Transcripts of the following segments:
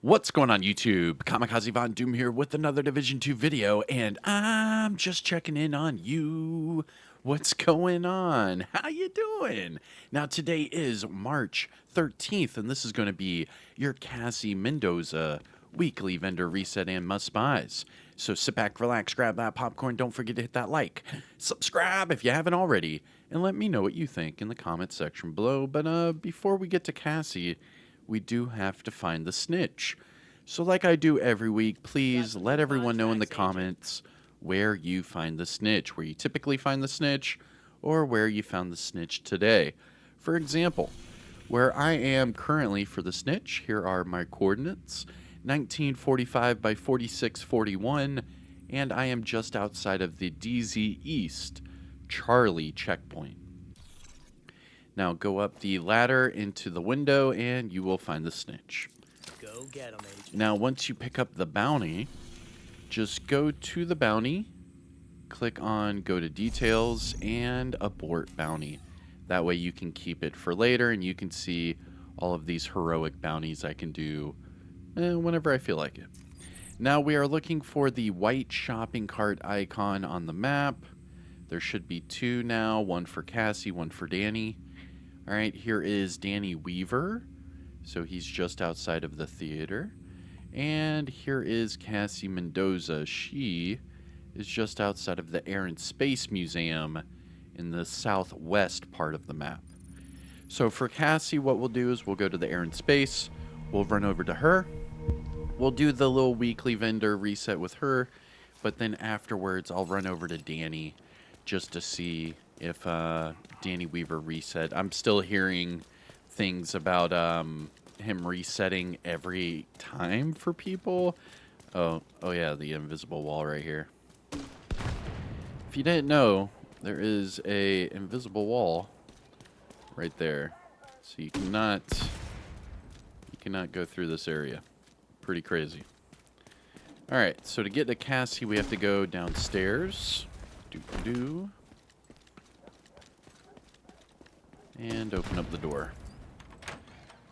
What's going on YouTube? Kamikazevondoom here with another Division 2 video, and I'm just checking in on you. What's going on? How you doing? Now today is March 13th, and this is going to be your Cassie Mendoza weekly vendor reset and must buys. So sit back, relax, grab that popcorn, don't forget to hit that like, subscribe if you haven't already, and let me know what you think in the comment section below. But before we get to Cassie, we do have to find the snitch. So like I do every week, please let everyone know in the comments where you find the snitch, where you typically find the snitch, or where you found the snitch today. For example, where I am currently for the snitch, here are my coordinates: 1945 by 4641, and I am just outside of the DZ East Charlie checkpoint. Now go up the ladder into the window and you will find the snitch. Go get 'em, Agent. Now once you pick up the bounty, just go to the bounty, click on go to details, and abort bounty. That way you can keep it for later and you can see all of these heroic bounties I can do whenever I feel like it. Now we are looking for the white shopping cart icon on the map. There should be two now, one for Cassie, one for Danny. All right, here is Danny Weaver. So he's just outside of the theater. And here is Cassie Mendoza. She is just outside of the Air and Space Museum in the southwest part of the map. So for Cassie, what we'll do is we'll go to the Air and Space. We'll run over to her. We'll do the little weekly vendor reset with her. But then afterwards, I'll run over to Danny just to see if Danny Weaver reset. I'm still hearing things about him resetting every time for people. Oh yeah, the invisible wall right here. If you didn't know, there is a invisible wall right there, so you cannot go through this area. Pretty crazy. All right, so to get to Cassie, we have to go downstairs. And open up the door.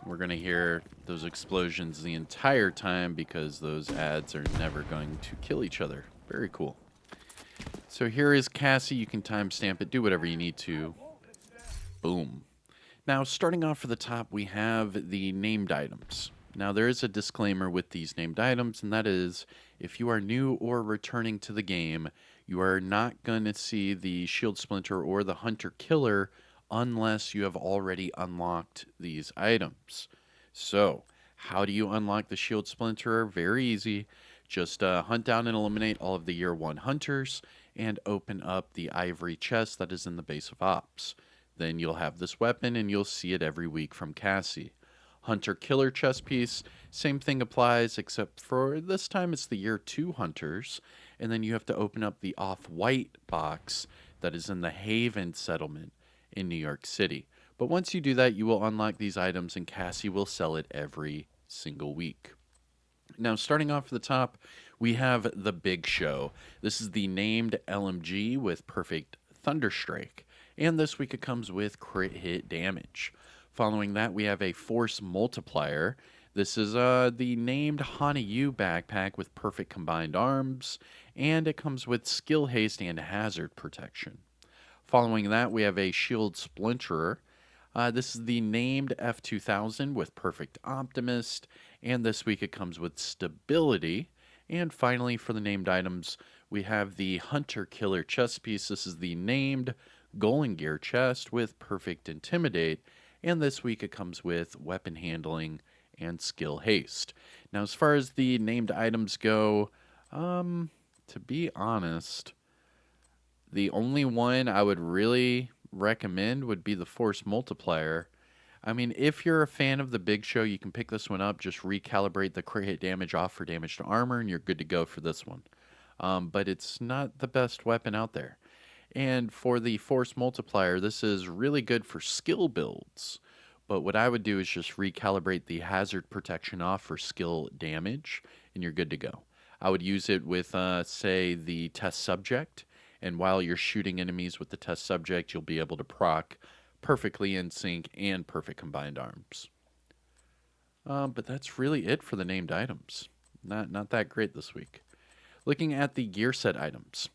We're going to hear those explosions the entire time because those ads are never going to kill each other. Very cool. So here is Cassie. You can timestamp it. Do whatever you need to. Boom. Now, starting off for the top, we have the named items. Now, there is a disclaimer with these named items, and that is, if you are new or returning to the game, you are not going to see the Shield Splinter or the Hunter Killer unless you have already unlocked these items. So, how do you unlock the Shield Splinter? Very easy. Just hunt down and eliminate all of the Year 1 Hunters and open up the ivory chest that is in the base of Ops. Then you'll have this weapon and you'll see it every week from Cassie. Hunter Killer chest piece, same thing applies, except for this time it's the Year 2 Hunters, and then you have to open up the off-white box that is in the Haven settlement in New York City. But once you do that, you will unlock these items and Cassie will sell it every single week. Now, starting off at the top, we have the Big Show. This is the named LMG with perfect Thunderstrike, and this week it comes with crit hit damage. Following that, we have a Force Multiplier. This is the named Hanayu backpack with perfect combined arms, and it comes with skill haste and hazard protection. Following that, we have a Shield Splinterer. This is the named F2000 with perfect Optimist, and this week it comes with stability. And finally, for the named items, we have the Hunter Killer chest piece. This is the named Golden Gear chest with perfect Intimidate, and this week it comes with weapon handling and skill haste. Now, as far as the named items go, to be honest, the only one I would really recommend would be the Force Multiplier. I mean, if you're a fan of the Big Show, you can pick this one up. Just recalibrate the crit hit damage off for damage to armor, and you're good to go for this one. But it's not the best weapon out there. And for the Force Multiplier, this is really good for skill builds. But what I would do is just recalibrate the hazard protection off for skill damage, and you're good to go. I would use it with, say, the test subject. And while you're shooting enemies with the test subject, you'll be able to proc perfectly in sync and perfect combined arms. But that's really it for the named items. Not that great this week. Looking at the gear set items.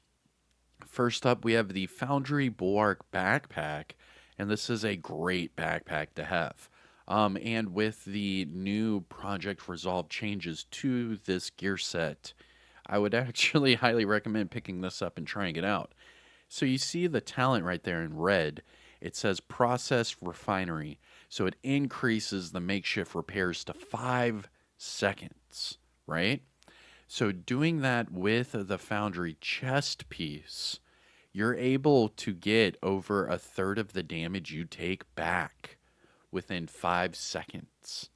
First up, we have the Foundry Backpack, and this is a great backpack to have. And with the new Project Resolve changes to this gear set, I would actually highly recommend picking this up and trying it out. So you see the talent right there in red. It says process refinery. So it increases the makeshift repairs to 5 seconds, right? So doing that with the Foundry chest piece, you're able to get over a third of the damage you take back within 5 seconds.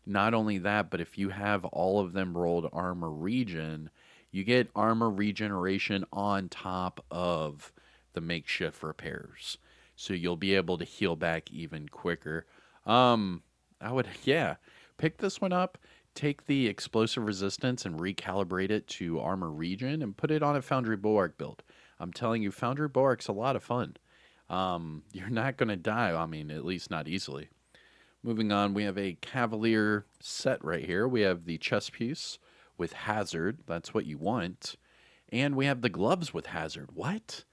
Not only that, but if you have all of them rolled armor regen, you get armor regeneration on top of the makeshift repairs. So you'll be able to heal back even quicker. I would, yeah, pick this one up, take the explosive resistance and recalibrate it to armor regen and put it on a Foundry Bulwark build. I'm telling you, Foundry Bulwark's a lot of fun. You're not going to die, I mean, at least not easily. Moving on, we have a Cavalier set right here. We have the chest piece with Hazard. That's what you want. And we have the gloves with Hazard. What?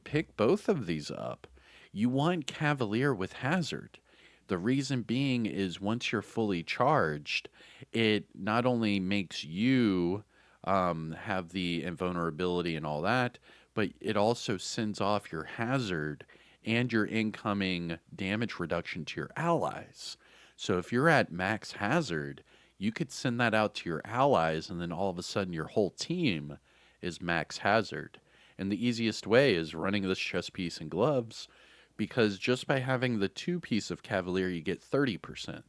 Pick both of these up. You want Cavalier with Hazard. The reason being is once you're fully charged, it not only makes you have the invulnerability and all that, but it also sends off your hazard and your incoming damage reduction to your allies. So if you're at max hazard, you could send that out to your allies, and then all of a sudden your whole team is max hazard. And the easiest way is running this chest piece and gloves, because just by having the 2 piece of Cavalier, you get 30%.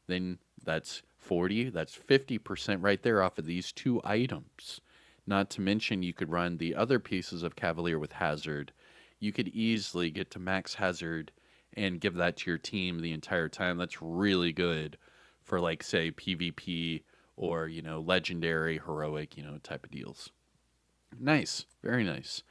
Then that's 40, that's 50% right there off of these 2 items. Not to mention you could run the other pieces of Cavalier with hazard. You could easily get to max hazard and give that to your team the entire time. That's really good for, like, say, PvP or, legendary, heroic, type of deals. Nice. Very nice.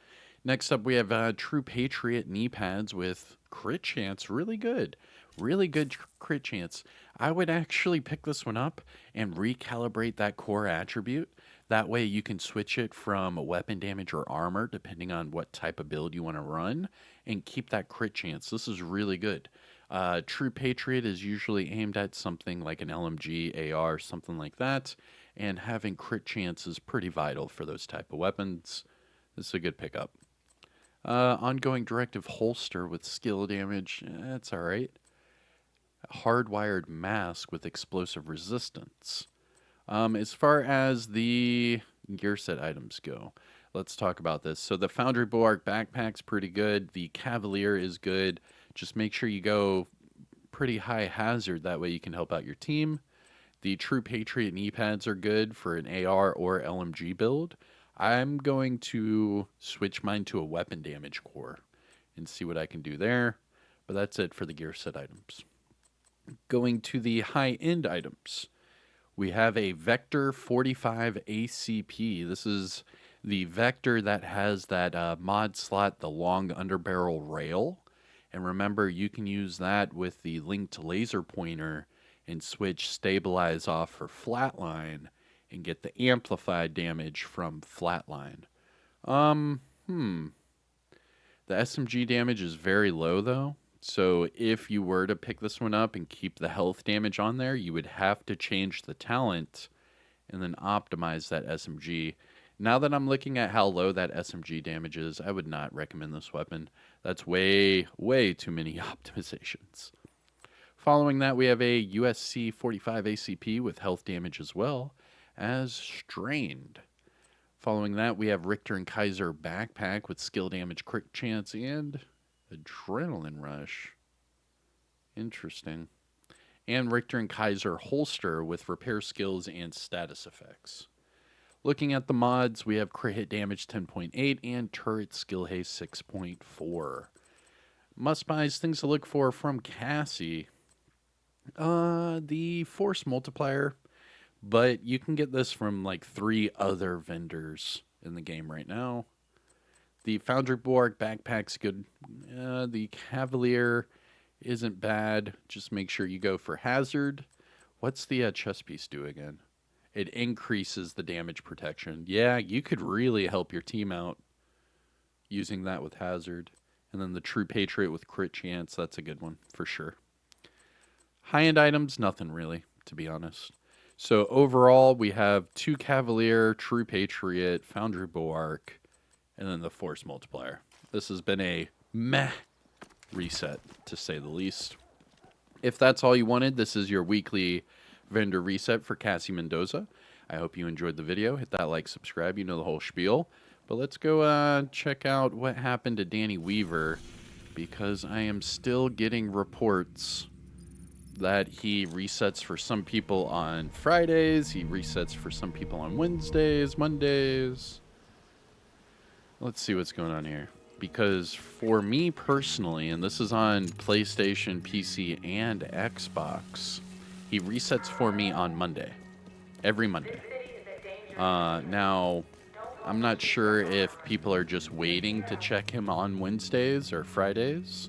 Next up, we have True Patriot knee pads with crit chance. Really good. Really good crit chance. I would actually pick this one up and recalibrate that core attribute. That way you can switch it from weapon damage or armor, depending on what type of build you want to run, and keep that crit chance. This is really good. True Patriot is usually aimed at something like an LMG, AR, something like that, and having crit chance is pretty vital for those type of weapons. This is a good pickup. Ongoing directive holster with skill damage, that's alright. Hardwired mask with explosive resistance. As far as the gear set items go, let's talk about this. So the Foundry Backpack's pretty good. The Cavalier is good. Just make sure you go pretty high hazard. That way you can help out your team. The True Patriot knee pads are good for an AR or LMG build. I'm going to switch mine to a weapon damage core and see what I can do there. But that's it for the gear set items. Going to the high-end items. We have a Vector 45 ACP. This is the Vector that has that mod slot, the long underbarrel rail. And remember, you can use that with the linked laser pointer and switch stabilize off for flatline and get the amplified damage from flatline. The SMG damage is very low though. So if you were to pick this one up and keep the health damage on there, you would have to change the talent and then optimize that SMG. Now that I'm looking at how low that SMG damage is, I would not recommend this weapon. That's way, way too many optimizations. Following that, we have a USC 45 ACP with health damage as well as Strained. Following that, we have Richter and Kaiser Backpack with skill damage, crit chance, and Adrenaline Rush. Interesting. And Richter and Kaiser Holster with repair skills and status effects. Looking at the mods, we have crit hit damage 10.8 and turret skill haste 6.4. Must buys, things to look for from Cassie. The force multiplier, but you can get this from like 3 other vendors in the game right now. The Foundry Backpack's good. The Cavalier isn't bad. Just make sure you go for hazard. What's the chest piece do again? It increases the damage protection. Yeah, you could really help your team out using that with Hazard. And then the True Patriot with crit chance, that's a good one for sure. High-end items, nothing really, to be honest. So overall, we have 2 Cavalier, True Patriot, Foundry Backpack, and then the Force Multiplier. This has been a meh reset, to say the least. If that's all you wanted, this is your weekly vendor reset for Cassie Mendoza. I hope you enjoyed the video. Hit that like, subscribe, you know the whole spiel. But let's go check out what happened to Danny Weaver, because I am still getting reports that he resets for some people on Fridays, he resets for some people on Wednesdays, Mondays. Let's see what's going on here. Because for me personally, and this is on PlayStation, PC, and Xbox, he resets for me on Monday. Every Monday. Now, I'm not sure if people are just waiting to check him on Wednesdays or Fridays.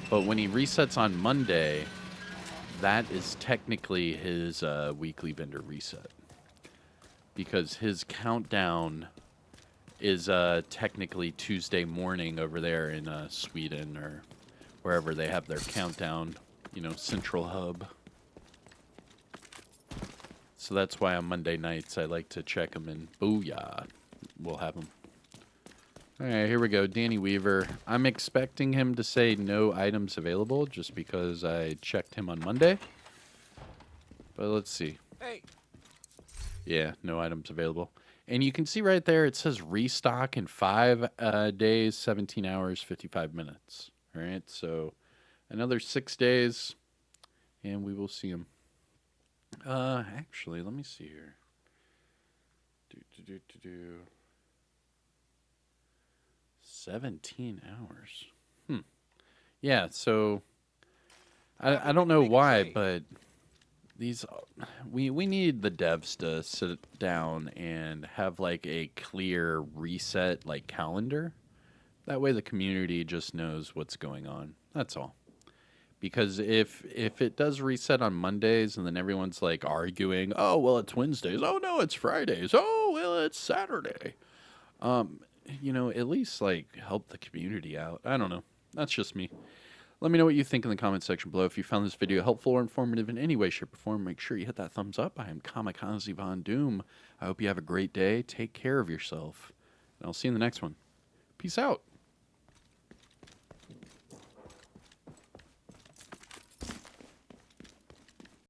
But when he resets on Monday, that is technically his weekly vendor reset. Because his countdown is technically Tuesday morning over there in Sweden or wherever they have their countdown, you know, central hub. So that's why on Monday nights I like to check them, and booyah, we'll have them. All right, here we go. Danny Weaver. I'm expecting him to say no items available just because I checked him on Monday. But let's see. Hey. Yeah, no items available. And you can see right there, it says restock in 5 days, 17 hours, 55 minutes. All right, so another 6 days, and we will see him. Actually, let me see here. 17 hours. Yeah, so I don't know why, but these we need the devs to sit down and have like a clear reset like calendar. That way the community just knows what's going on. That's all. Because if it does reset on Mondays and then everyone's like arguing, oh well it's Wednesdays, oh no it's Fridays, oh well it's Saturday. You know, at least like help the community out. I don't know. That's just me. Let me know what you think in the comment section below. If you found this video helpful or informative in any way, shape, or form, make sure you hit that thumbs up. I am Kamikazevondoom. I hope you have a great day. Take care of yourself. And I'll see you in the next one. Peace out.